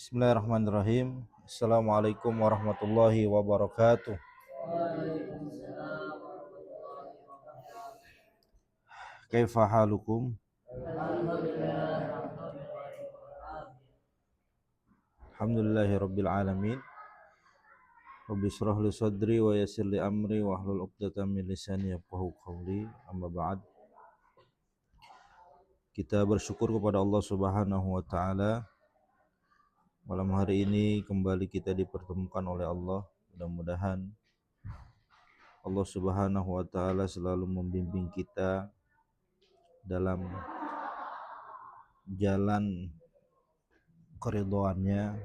Bismillahirrahmanirrahim. Assalamualaikum warahmatullahi wabarakatuh. Kaifa halukum? Alhamdulillahi rabbil alamin. Rabbi shrah li sadri wa yassir li amri wa hlul 'uqdatam min lisani yafqahu qawli. Amma ba'd. Kita bersyukur kepada Allah Subhanahu wa taala. Malam hari ini kembali kita dipertemukan oleh Allah. Mudah-mudahan Allah Subhanahu wa taala selalu membimbing kita dalam jalan keridhaannya,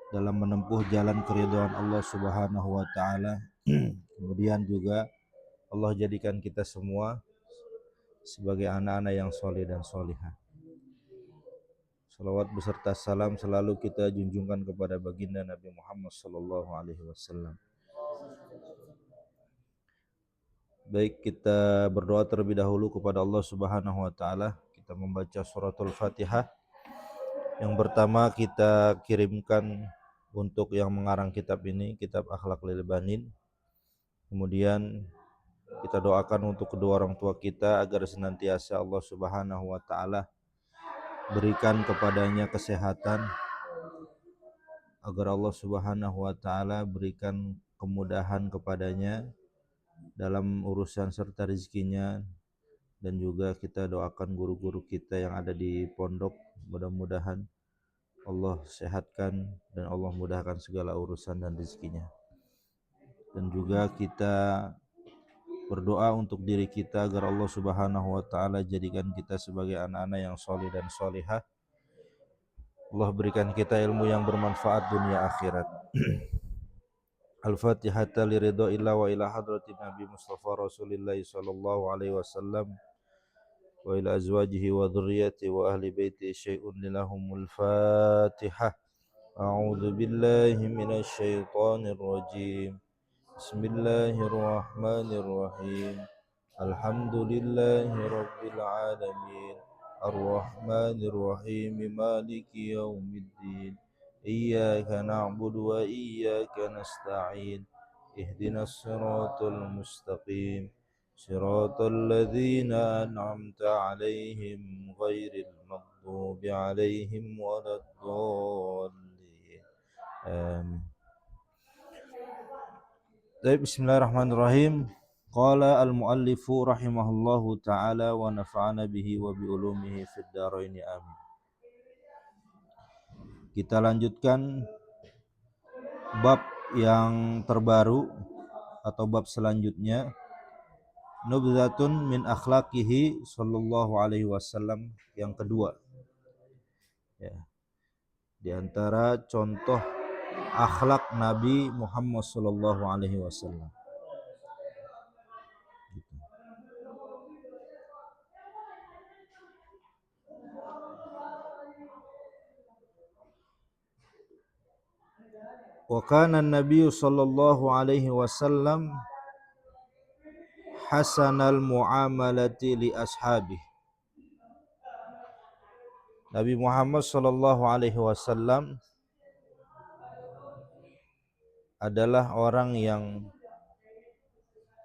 dalam menempuh jalan keridhaan Allah Subhanahu wa taala. Kemudian juga Allah jadikan kita semua sebagai anak-anak yang soleh dan solihah. Salawat beserta salam selalu kita junjungkan kepada baginda Nabi Muhammad sallallahu alaihi wasallam. Baik, kita berdoa terlebih dahulu kepada Allah Subhanahu wa taala. Kita membaca suratul Fatihah. Yang pertama kita kirimkan untuk yang mengarang kitab ini, kitab Akhlaq lil Banin. Kemudian kita doakan untuk kedua orang tua kita agar senantiasa Allah Subhanahu wa taala berikan kepadanya kesehatan, agar Allah Subhanahu wa taala berikan kemudahan kepadanya dalam urusan serta rezekinya. Dan juga kita doakan guru-guru kita yang ada di pondok, mudah-mudahan Allah sehatkan dan Allah mudahkan segala urusan dan rezekinya. Dan juga kita berdoa untuk diri kita agar Allah Subhanahu wa taala jadikan kita sebagai anak-anak yang soleh dan solihah. Allah berikan kita ilmu yang bermanfaat dunia akhirat. Al-Fatihah li ridha illa wa ila hadratin Nabi Mustafa Rasulillah sallallahu alaihi wasallam wa ila azwajihi wa dhurriyyati wa ahli baiti syai'un lilahumul Fatihah. A'udzu billahi minasy syaithanir rajim. Bismillahirrahmanirrahim. Alhamdulillahi rabbil alamin. Ar-Rahmanir Rahim. Maliki yaumiddin. Iyyaka na'budu wa iyyaka nasta'in. Ihdinas siratal mustaqim. Siratal ladzina an'amta 'alaihim ghairil maghdubi 'alaihim waladdallin. Amin. Bismillahirrahmanirrahim. Qala al-muallifu rahimahullahu ta'ala wa nafa'ana bihi wa bi ulumihi fid dharain amin. Kita lanjutkan bab yang terbaru atau bab selanjutnya, nubzatun min akhlaqihi sallallahu alaihi wasallam, yang kedua. Ya. Di antara contoh akhlak Nabi Muhammad sallallahu alaihi wasallam. Wa kana an-nabiy sallallahu alaihi wasallam hasanal muamalati li ashabihi. Nabi Muhammad sallallahu alaihi wasallam adalah orang yang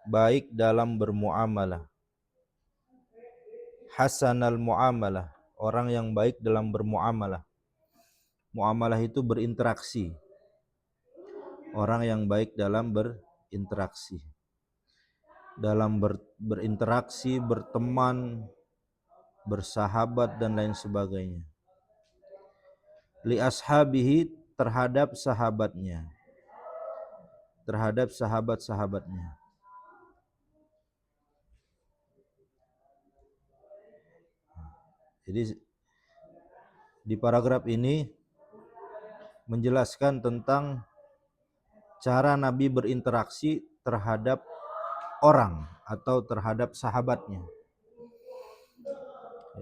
baik dalam bermuamalah. Hasanal muamalah, orang yang baik dalam bermuamalah. Muamalah itu berinteraksi. Orang yang baik dalam berinteraksi. Dalam berinteraksi, berteman, bersahabat dan lain sebagainya. Li ashabihi, terhadap sahabatnya. Terhadap sahabat-sahabatnya. Jadi di paragraf ini menjelaskan tentang cara Nabi berinteraksi terhadap orang atau terhadap sahabatnya.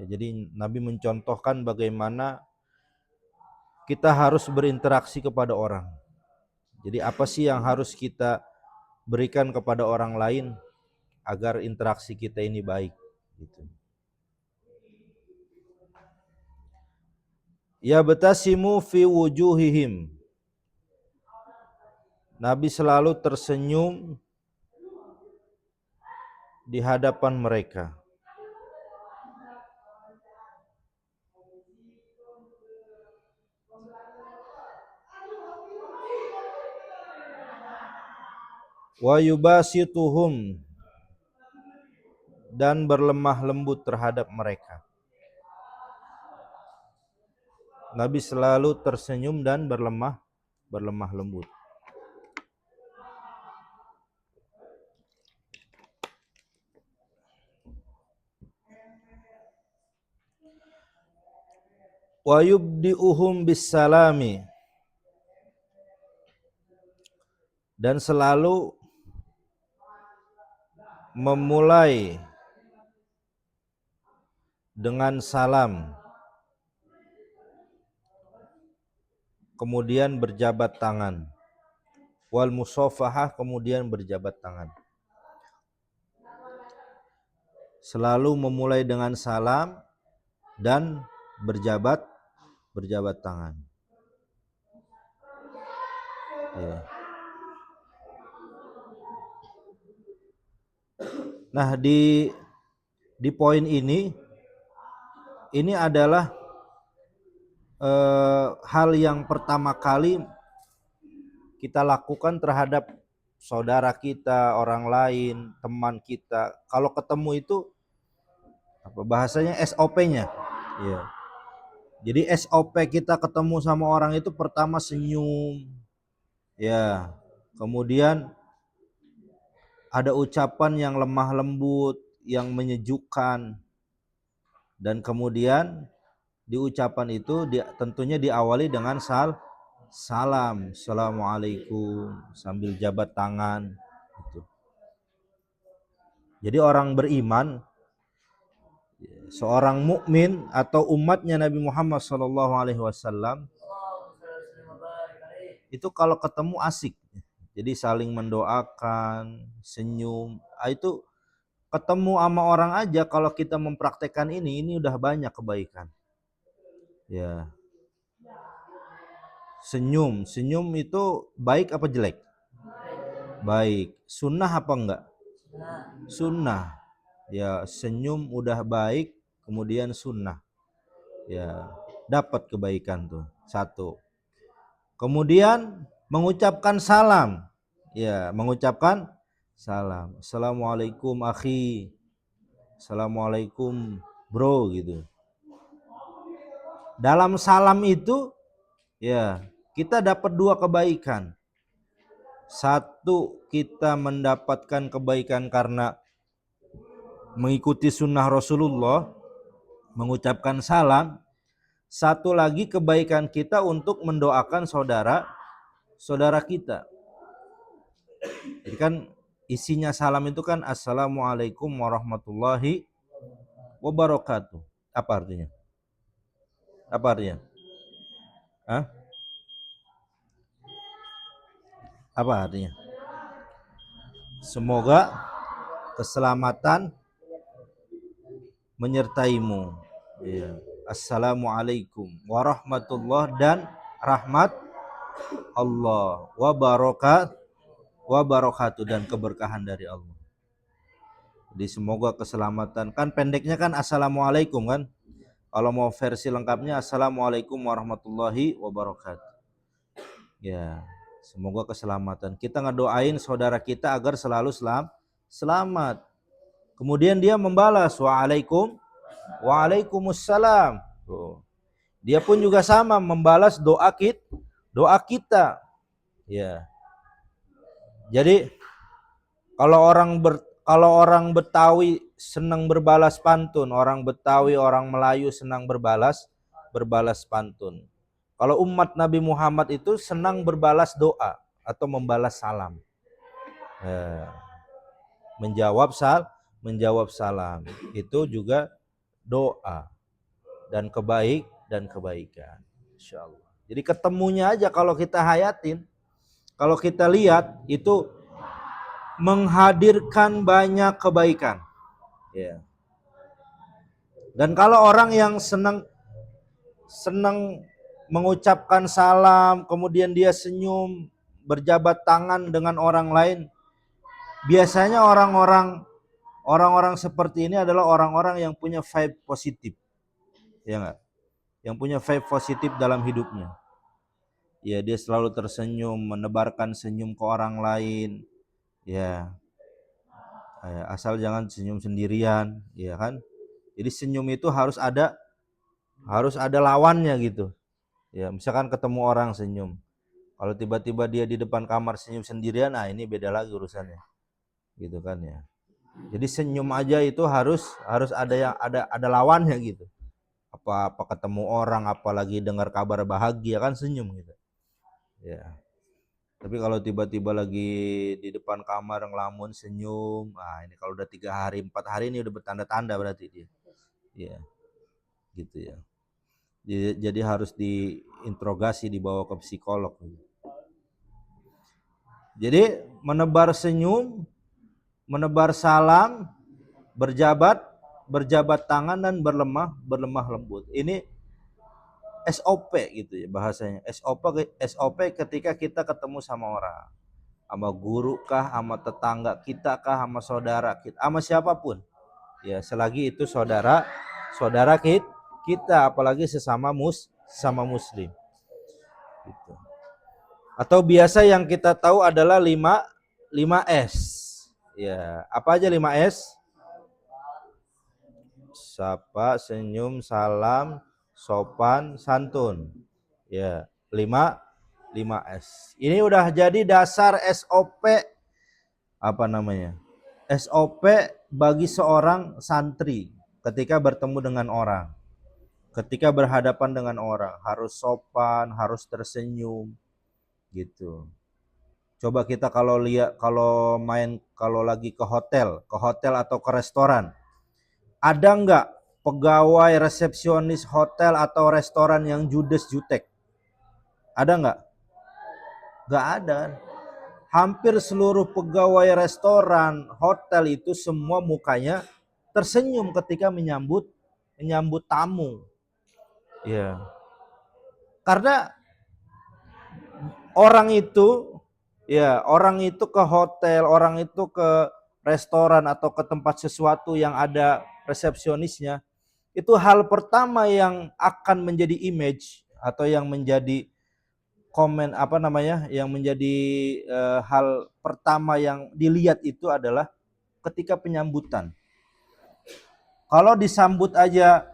Jadi Nabi mencontohkan bagaimana kita harus berinteraksi kepada orang. Jadi apa sih yang harus kita berikan kepada orang lain agar interaksi kita ini baik gitu. Yabtasimu fi wujuhihim. Nabi selalu tersenyum di hadapan mereka. Wa yubasituhum, dan berlemah lembut terhadap mereka. Nabi selalu tersenyum dan berlemah lembut. Wa yubdi'uhum bisalami, dan selalu memulai dengan salam, kemudian berjabat tangan. Wal musafahah, kemudian berjabat tangan. Selalu memulai dengan salam dan berjabat tangan. Ya. Nah, di poin ini adalah hal yang pertama kali kita lakukan terhadap saudara kita, orang lain, teman kita. Kalau ketemu itu apa bahasanya, SOP-nya. Ya. Jadi SOP kita ketemu sama orang itu pertama senyum. Ya. Kemudian ada ucapan yang lemah lembut, yang menyejukkan. Dan kemudian di ucapan itu tentunya diawali dengan salam, assalamualaikum, sambil jabat tangan gitu. Jadi orang beriman, seorang mukmin atau umatnya Nabi Muhammad SAW itu kalau ketemu asik. Jadi saling mendoakan, senyum. Itu ketemu sama orang aja kalau kita mempraktekkan ini udah banyak kebaikan. Ya. Senyum itu baik apa jelek? Baik. Sunnah apa enggak? Sunnah. Ya, senyum udah baik, kemudian sunnah. Ya, dapat kebaikan tuh. Satu. Kemudian mengucapkan salam. Ya, mengucapkan salam. Assalamualaikum akhi. Assalamualaikum bro gitu. Dalam salam itu ya, kita dapat dua kebaikan. Satu, kita mendapatkan kebaikan karena mengikuti sunnah Rasulullah, mengucapkan salam. Satu lagi kebaikan kita untuk mendoakan saudara kita. Jadi kan isinya salam itu kan assalamualaikum warahmatullahi wabarakatuh. Apa artinya? Apa artinya? Hah? Apa artinya? Semoga keselamatan menyertaimu. Ya. Assalamualaikum warahmatullahi dan rahmat Allah wabarakatuh dan keberkahan dari Allah. Jadi semoga keselamatan, kan pendeknya kan assalamualaikum kan. Kalau mau versi lengkapnya assalamualaikum warahmatullahi wabarakatuh. Ya, semoga keselamatan. Kita ngedoain saudara kita agar selalu selamat. Kemudian dia membalas waalaikumsalam. Tuh. Dia pun juga sama membalas doa kita. Ya. Jadi kalau orang Betawi senang berbalas pantun, orang Betawi, orang Melayu senang berbalas pantun. Kalau umat Nabi Muhammad itu senang berbalas doa atau membalas salam. Ya. Menjawab salam itu juga doa dan kebaikan, insyaallah. Jadi ketemunya aja kalau kita hayatin, kalau kita lihat itu menghadirkan banyak kebaikan. Ya. Dan kalau orang yang senang senang mengucapkan salam, kemudian dia senyum, berjabat tangan dengan orang lain. Biasanya orang-orang seperti ini adalah orang-orang yang punya vibe positif. Ya enggak? Yang punya vibe positif dalam hidupnya. Ya, dia selalu tersenyum, menebarkan senyum ke orang lain. Ya, asal jangan senyum sendirian, ya kan? Jadi senyum itu harus ada lawannya gitu. Ya, misalkan ketemu orang senyum. Kalau tiba-tiba dia di depan kamar senyum sendirian, nah ini beda lagi urusannya. Gitu kan ya. Jadi senyum aja itu harus ada lawannya gitu. Apa ketemu orang, apalagi dengar kabar bahagia kan senyum gitu. Ya. Tapi kalau tiba-tiba lagi di depan kamar ngelamun senyum, nah ini kalau udah 3 hari 4 hari ini udah bertanda-tanda berarti dia. Ya, gitu ya. Jadi harus diinterogasi, dibawa ke psikolog. Jadi menebar senyum, menebar salam, berjabat tangan dan berlemah lembut. Ini SOP gitu ya bahasanya. SOP ketika kita ketemu sama orang. Sama guru kah, sama tetangga kita kah, sama saudara kita, sama siapapun. Ya, selagi itu saudara kita, apalagi sesama muslim. Gitu. Atau biasa yang kita tahu adalah 5S. Ya, apa aja 5S? Sapa, senyum, salam, sopan, santun. Ya, 5S. Ini udah jadi dasar SOP apa namanya? SOP bagi seorang santri ketika bertemu dengan orang. Ketika berhadapan dengan orang, harus sopan, harus tersenyum gitu. Coba kita kalau lagi ke hotel atau ke restoran, ada nggak pegawai resepsionis hotel atau restoran yang judes jutek? Ada nggak? Nggak ada. Hampir seluruh pegawai restoran, hotel itu semua mukanya tersenyum ketika menyambut tamu. Ya. Karena orang itu ke hotel, orang itu ke restoran atau ke tempat sesuatu yang ada resepsionisnya, itu hal pertama yang akan menjadi image atau yang menjadi komen yang menjadi hal pertama yang dilihat itu adalah ketika penyambutan. Kalau disambut aja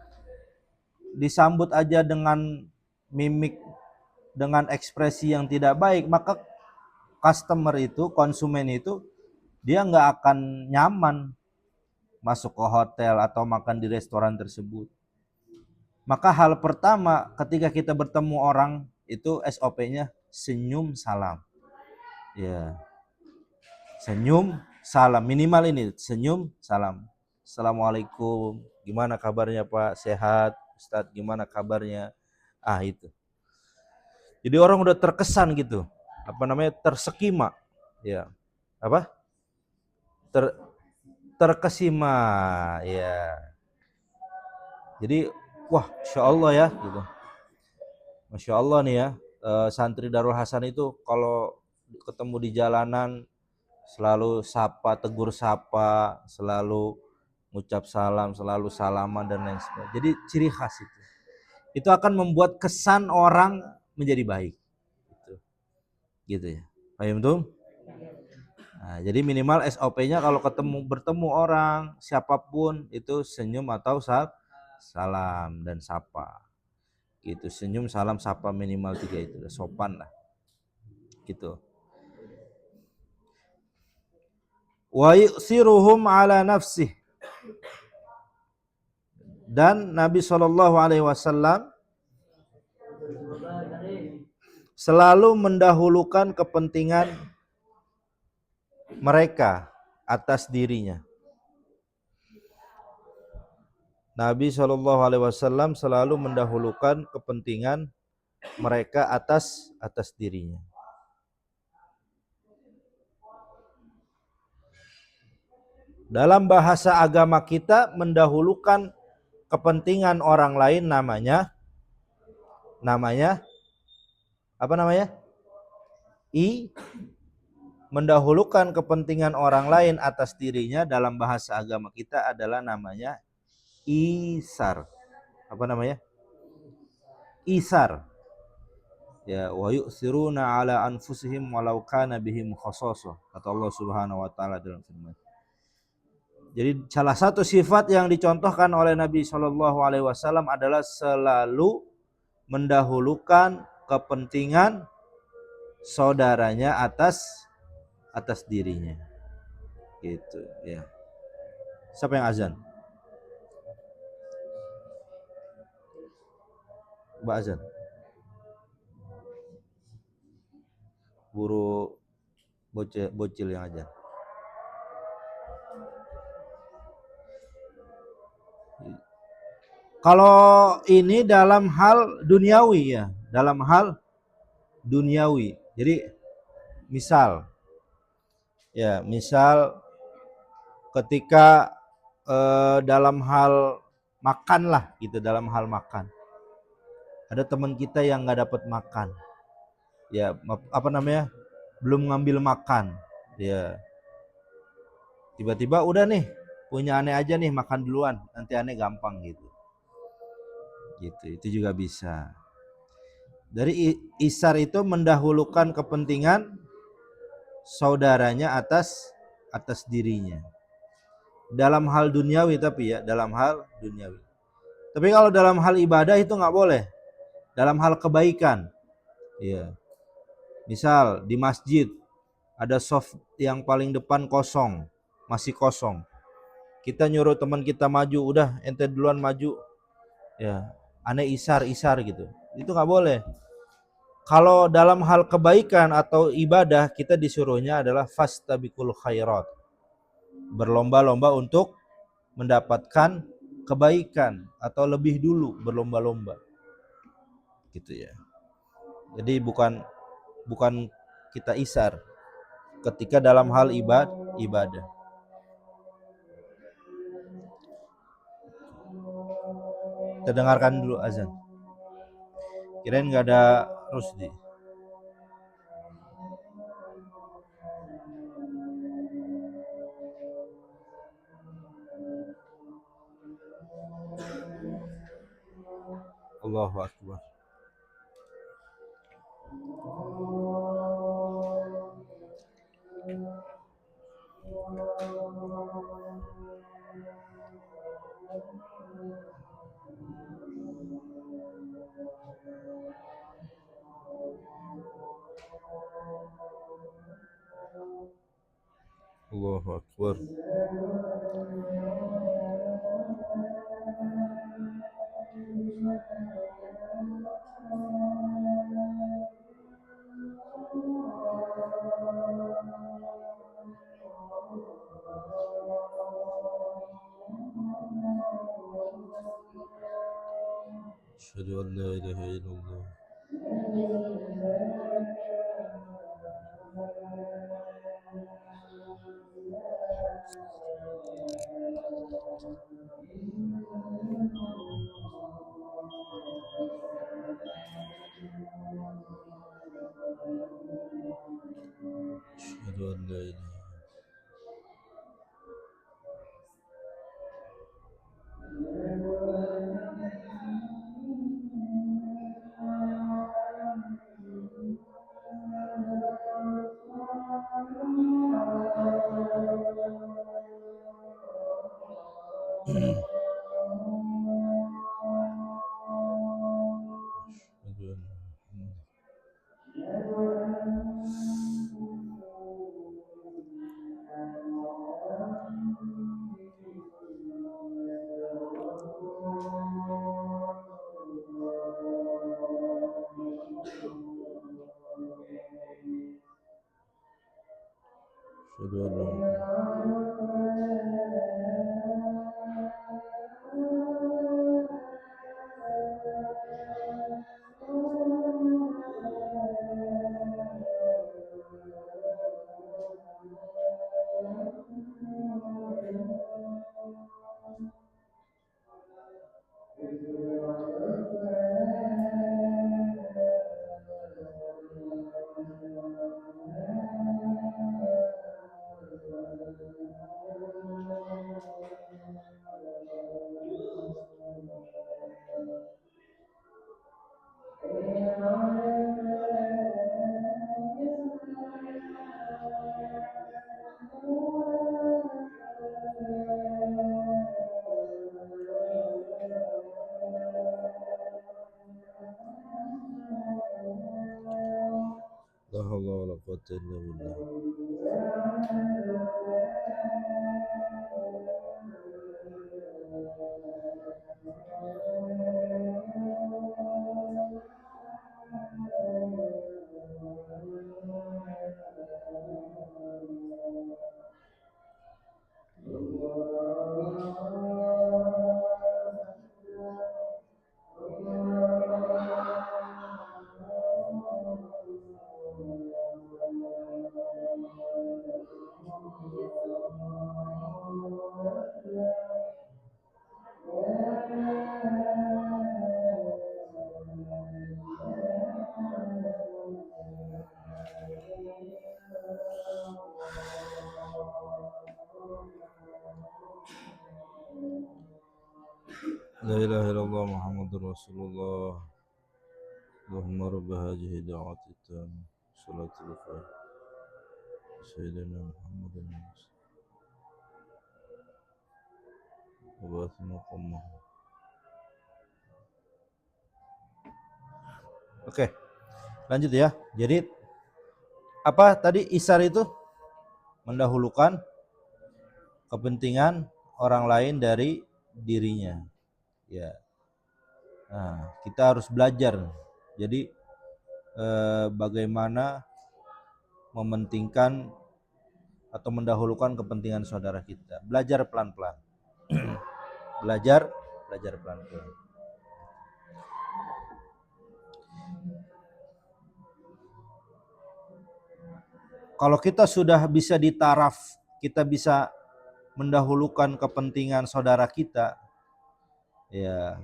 dengan mimik, dengan ekspresi yang tidak baik, maka konsumen itu dia nggak akan nyaman masuk ke hotel atau makan di restoran tersebut. Maka hal pertama ketika kita bertemu orang itu SOP-nya senyum salam. Ya. Senyum salam, minimal ini senyum salam. Assalamualaikum, gimana kabarnya Pak? Sehat? Ustadz, gimana kabarnya? Itu. Jadi orang udah terkesan gitu. Tersekima. Ya. Apa? Terkesima, ya. Jadi, wah, Masya Allah ya, gitu. Masya Allah nih ya, santri Darul Hasan itu kalau ketemu di jalanan selalu tegur sapa, selalu ngucap salam, selalu salaman dan lain sebagainya. Jadi ciri khas itu. Itu akan membuat kesan orang menjadi baik. Gitu ya. Paham tuh? Nah, jadi minimal SOP-nya kalau bertemu orang siapapun itu senyum atau salam dan sapa. Gitu, senyum, salam, sapa minimal 3 itu udah sopan lah. Gitu. Wa yusiruhum ala nafsih. Dan Nabi SAW selalu mendahulukan kepentingan mereka atas dirinya. Nabi SAW selalu mendahulukan kepentingan mereka atas dirinya. Dalam bahasa agama kita, mendahulukan kepentingan orang lain namanya namanya apa namanya? I Mendahulukan kepentingan orang lain atas dirinya dalam bahasa agama kita adalah namanya isar. Apa namanya? Isar. Ya, wa yu'siruna ala anfusihim walau kana bihim khasasah. Kata Allah Subhanahu wa taala dalam firman. Jadi salah satu sifat yang dicontohkan oleh Nabi Shallallahu alaihi wasallam adalah selalu mendahulukan kepentingan saudaranya atas dirinya. Gitu, ya. Siapa yang azan? Mbak azan. Guru bocil yang azan. Kalau ini dalam hal duniawi ya, dalam hal duniawi. Jadi misal ketika dalam hal makan lah gitu, dalam hal makan. Ada teman kita yang nggak dapat makan. Ya, apa namanya? Belum ngambil makan. Ya. Tiba-tiba udah nih, punya aneh aja nih, makan duluan. Nanti aneh gampang gitu. Gitu, itu juga bisa. Dari isar itu mendahulukan kepentingan saudaranya atas dirinya. Dalam hal duniawi tapi ya, dalam hal duniawi. Tapi kalau dalam hal ibadah itu nggak boleh. Dalam hal kebaikan. Iya. Misal di masjid ada soft yang paling depan kosong, masih kosong. Kita nyuruh teman kita maju, udah ente duluan maju. Ya, aneh isar gitu. Itu nggak boleh. Kalau dalam hal kebaikan atau ibadah kita disuruhnya adalah fastabiqul khairat. Berlomba-lomba untuk mendapatkan kebaikan atau lebih dulu berlomba-lomba. Gitu ya. Jadi bukan kita isar ketika dalam hal ibadah. Kita dengarkan dulu azan. Kirain nggak ada Rusdi. Allahu Akbar. Allahu Akbar. Asyhadu an la ilaha illallah. Asyhadu an la ilaha. Asyhadu an asyhadu an la La haula wala quwwata illa billah. La ilaha illallah Muhammadur Rasulullah. Allahumma rabb hadhihi da'wati tammah salatul fatihah sayyidina Muhammadin wa ba'ath maqamah. Oke, lanjut ya. Jadi apa tadi isar itu? Mendahulukan kepentingan orang lain dari dirinya. Ya. Nah, kita harus belajar. Jadi bagaimana mementingkan atau mendahulukan kepentingan saudara kita. Belajar pelan-pelan. belajar pelan-pelan. Kalau kita sudah bisa di taraf, kita bisa mendahulukan kepentingan saudara kita, ya.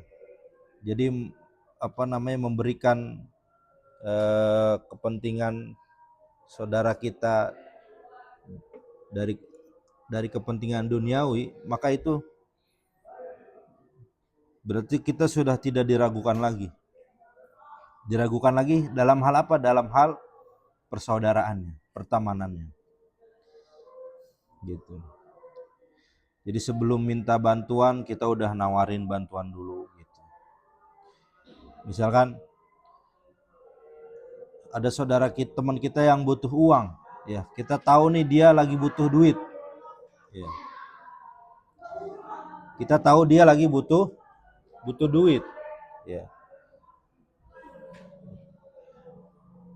Jadi memberikan kepentingan saudara kita dari kepentingan duniawi, maka itu berarti kita sudah tidak diragukan lagi. Diragukan lagi dalam hal apa? Dalam hal persaudaraannya, pertemanannya. Gitu. Jadi sebelum minta bantuan kita udah nawarin bantuan dulu gitu. Misalkan ada saudara kita, teman kita yang butuh uang, ya, kita tahu nih dia lagi butuh duit. Ya. Kita tahu dia lagi butuh duit, ya.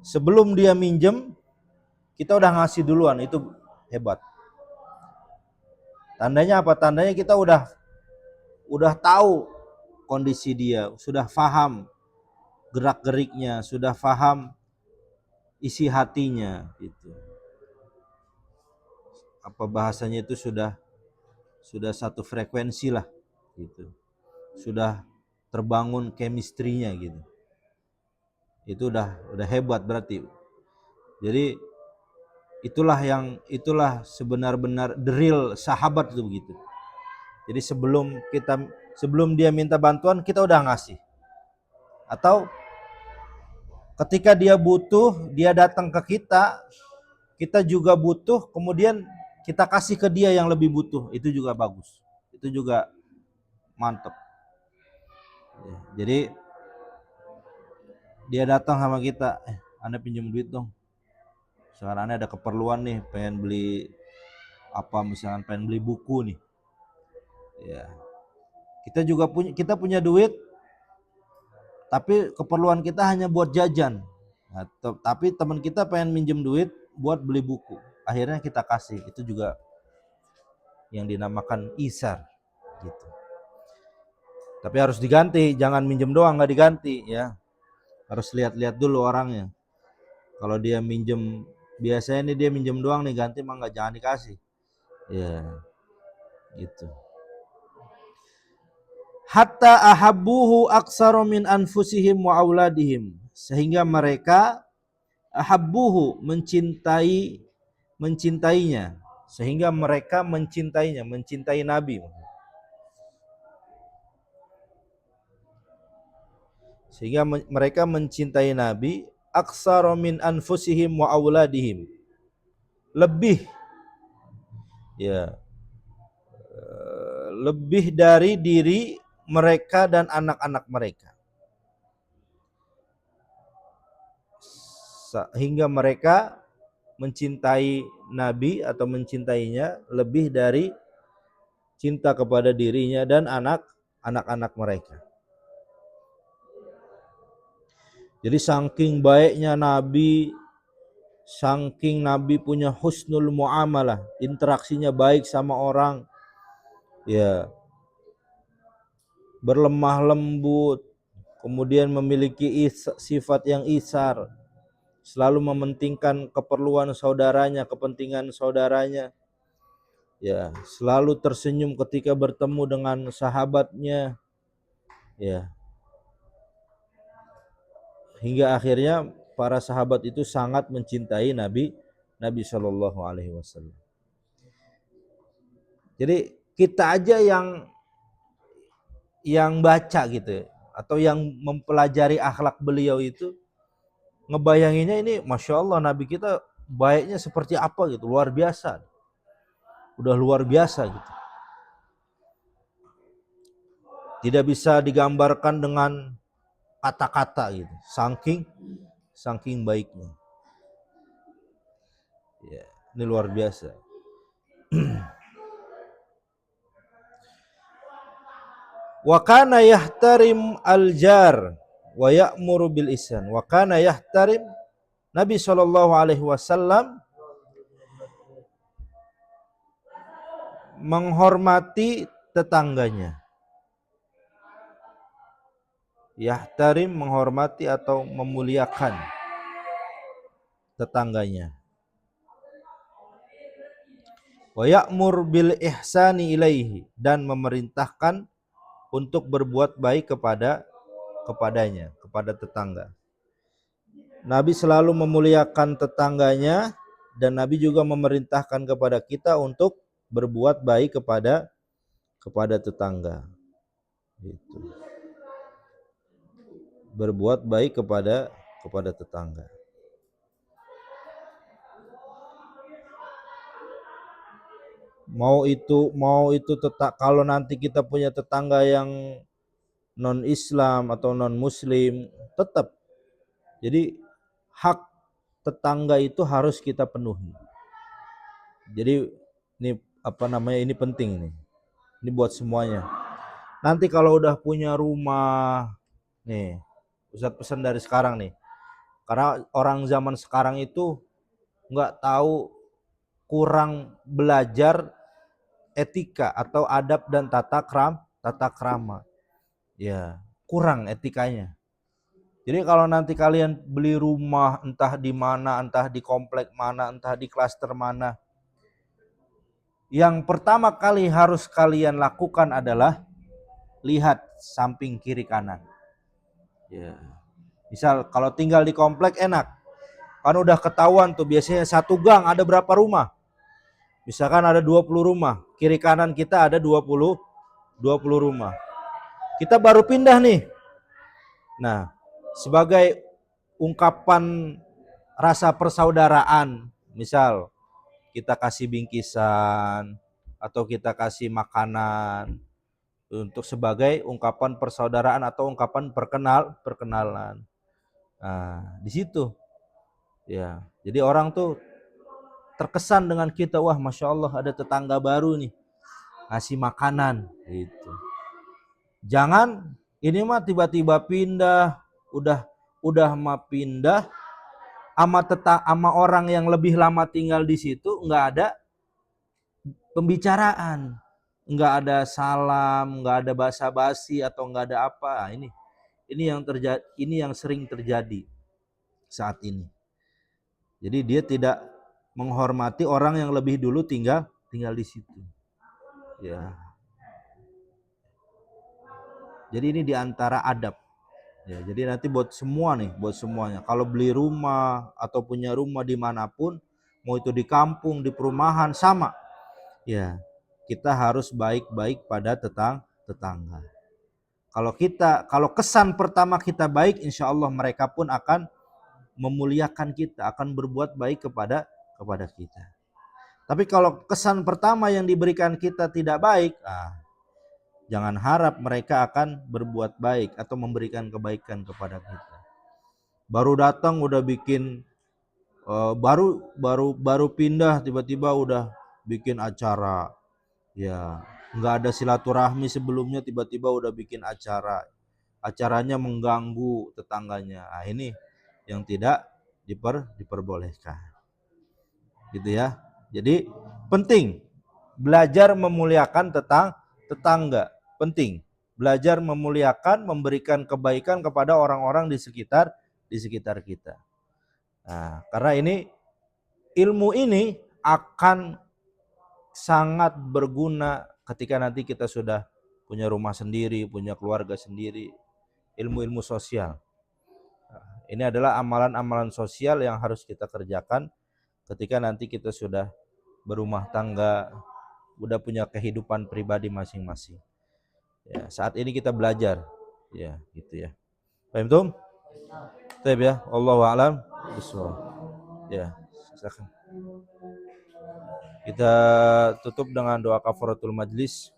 Sebelum dia minjem, kita udah ngasih duluan, itu hebat. Tandanya apa? Tandanya kita udah tahu kondisi dia, sudah paham gerak-geriknya, sudah paham isi hatinya gitu. Apa bahasanya itu sudah satu frekuensi lah gitu. Sudah terbangun chemistry-nya gitu. Itu udah hebat berarti. Jadi itulah sebenar-benar the real sahabat itu begitu. Jadi sebelum dia minta bantuan kita udah ngasih. Atau ketika dia butuh, dia datang ke kita, kita juga butuh, kemudian kita kasih ke dia yang lebih butuh, itu juga bagus. Itu juga mantap. Jadi dia datang sama kita, Anda pinjam duit dong. Sekarang Anda ada keperluan nih, pengen beli apa, misalkan pengen beli buku nih. Ya. Kita punya duit, tapi keperluan kita hanya buat jajan. Nah, tapi teman kita pengen minjem duit buat beli buku. Akhirnya kita kasih, itu juga yang dinamakan isar gitu. Tapi harus diganti, jangan minjem doang nggak diganti ya. Harus lihat-lihat dulu orangnya. Kalau dia minjem, biasanya nih dia minjem doang nih, ganti mah nggak, jangan dikasih. Ya, gitu. Hatta ahabbuhu aktsara min anfusihim wa auladihim, sehingga mereka ahabbuhu mencintainya, sehingga mereka mencintainya, mencintai Nabi. Sehingga mereka mencintai Nabi aksara min anfusihim wa auladihim. Lebih, ya, lebih dari diri mereka dan anak-anak mereka. Hingga mereka mencintai Nabi atau mencintainya lebih dari cinta kepada dirinya dan anak-anak mereka. Jadi saking baiknya Nabi, saking Nabi punya husnul muamalah, interaksinya baik sama orang, ya, berlemah lembut, kemudian memiliki sifat yang isar, selalu mementingkan keperluan saudaranya, kepentingan saudaranya, ya, selalu tersenyum ketika bertemu dengan sahabatnya, ya, hingga akhirnya para sahabat itu sangat mencintai Nabi Shallallahu Alaihi Wasallam. Jadi kita aja yang baca gitu atau yang mempelajari akhlak beliau itu ngebayanginnya ini Masya Allah Nabi kita baiknya seperti apa gitu, luar biasa, udah luar biasa gitu, tidak bisa digambarkan dengan kata-kata gitu, saking baiknya, ya, ini luar biasa. Wa kana yahtarim al-jar wa ya'muru bil ihsan. Wa kana yahtarim, Nabi sallallahu alaihi wasallam menghormati tetangganya. Yahtarim menghormati atau memuliakan tetangganya. Wa ya'mur bil ihsani ilaihi, dan memerintahkan untuk berbuat baik kepadanya, kepada tetangga. Nabi selalu memuliakan tetangganya dan Nabi juga memerintahkan kepada kita untuk berbuat baik kepada tetangga. Gitu. Berbuat baik kepada tetangga. Mau itu kalau nanti kita punya tetangga yang non Islam atau non Muslim, tetap. Jadi hak tetangga itu harus kita penuhi. Jadi ini penting nih. Ini buat semuanya. Nanti kalau udah punya rumah nih, Ustadz pesan dari sekarang nih. Karena orang zaman sekarang itu nggak tahu, kurang belajar etika atau adab dan tata krama. Ya, kurang etikanya. Jadi kalau nanti kalian beli rumah entah di mana, entah di komplek mana, entah di klaster mana, yang pertama kali harus kalian lakukan adalah lihat samping kiri kanan. Ya. Misal kalau tinggal di komplek enak, kan udah ketahuan tuh biasanya satu gang ada berapa rumah. Misalkan ada 20 rumah, kiri kanan kita ada 20 rumah. Kita baru pindah nih. Nah, sebagai ungkapan rasa persaudaraan, misal kita kasih bingkisan atau kita kasih makanan untuk sebagai ungkapan persaudaraan atau ungkapan perkenalan. Nah, di situ ya. Jadi orang tuh terkesan dengan kita, wah Masya Allah ada tetangga baru nih, ngasih makanan gitu. Jangan ini mah tiba-tiba pindah, udah mah pindah sama orang yang lebih lama tinggal di situ, nggak ada pembicaraan, nggak ada salam, nggak ada basa-basi atau nggak ada apa. Ini yang terjadi, ini yang sering terjadi saat ini. Jadi dia tidak menghormati orang yang lebih dulu tinggal di situ. Ya. Jadi ini diantara adab. Ya, jadi nanti buat semuanya. Kalau beli rumah atau punya rumah dimanapun, mau itu di kampung, di perumahan, sama. Ya, kita harus baik-baik pada tetangga. Kalau kesan pertama kita baik, insya Allah mereka pun akan memuliakan kita, akan berbuat baik kepada kita. Tapi kalau kesan pertama yang diberikan kita tidak baik, jangan harap mereka akan berbuat baik atau memberikan kebaikan kepada kita. Baru datang udah bikin baru pindah tiba-tiba udah bikin acara, ya nggak ada silaturahmi sebelumnya, tiba-tiba udah bikin acaranya mengganggu tetangganya. Ini yang tidak diperbolehkan, gitu ya. Jadi penting belajar memuliakan tetangga, penting belajar memuliakan, memberikan kebaikan kepada orang-orang di sekitar kita. Nah, karena ilmu ini akan sangat berguna ketika nanti kita sudah punya rumah sendiri, punya keluarga sendiri. Ilmu-ilmu sosial. Ini adalah amalan-amalan sosial yang harus kita kerjakan ketika nanti kita sudah berumah tangga, udah punya kehidupan pribadi masing-masing. Ya, saat ini kita belajar, ya gitu ya. Paham tuh? Baik ya, Allahu a'lam bishawab. Ya, silakan. Kita tutup dengan doa kafaratul majlis.